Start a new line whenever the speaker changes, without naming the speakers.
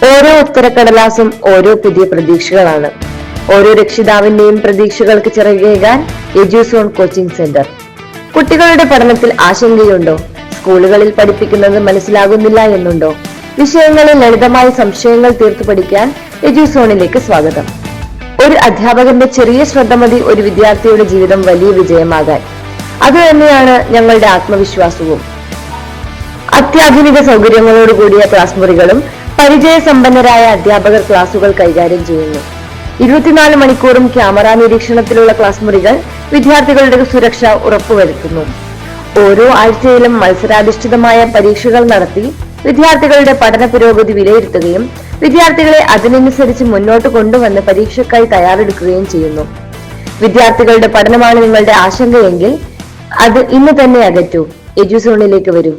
ഓരോ ഉത്തരക്കടലാസും ഓരോ പുതിയ പ്രതീക്ഷകളാണ്. ഓരോ രക്ഷിതാവിന്റെയും പ്രതീക്ഷകൾക്ക് ചിറകേകാൻ എഡ്യൂസോൺ കോച്ചിംഗ് സെന്റർ. കുട്ടികളുടെ പഠനത്തിൽ ആശങ്കയുണ്ടോ? സ്കൂളുകളിൽ പഠിപ്പിക്കുന്നത് മനസ്സിലാകുന്നില്ല എന്നുണ്ടോ? വിഷയങ്ങളിൽ ലളിതമായ സംശയങ്ങൾ തീർത്തു പഠിക്കാൻ എഡ്യൂസോണിലേക്ക് സ്വാഗതം. ഒരു അധ്യാപകന്റെ ചെറിയ ശ്രദ്ധ മതി ഒരു വിദ്യാർത്ഥിയുടെ ജീവിതം വലിയ വിജയമാകാൻ. അതുതന്നെയാണ് ഞങ്ങളുടെ ആത്മവിശ്വാസവും. അത്യാധുനിക സൗകര്യങ്ങളോട് കൂടിയ ക്ലാസ് മുറികളും പരിചയസമ്പന്നരായ അധ്യാപകർ ക്ലാസുകൾ കൈകാര്യം ചെയ്യുന്നു. 24 മണിക്കൂറും ക്യാമറ നിരീക്ഷണത്തിലുള്ള ക്ലാസ് മുറികൾ വിദ്യാർത്ഥികളുടെ സുരക്ഷ ഉറപ്പുവരുത്തുന്നു. ഓരോ ആഴ്ചയിലും മത്സരാധിഷ്ഠിതമായ പരീക്ഷകൾ നടത്തി വിദ്യാർത്ഥികളുടെ പഠന പുരോഗതി വിലയിരുത്തുകയും വിദ്യാർത്ഥികളെ അതിനനുസരിച്ച് മുന്നോട്ട് കൊണ്ടുവന്ന് പരീക്ഷയ്ക്കായി തയ്യാറെടുക്കുകയും ചെയ്യുന്നു. വിദ്യാർത്ഥികളുടെ പഠനമാണ് നിങ്ങളുടെ ആശങ്കയെങ്കിൽ അത് ഇന്ന് തന്നെ അകറ്റൂ. എഡ്യൂസോണിലേക്ക് വരൂ.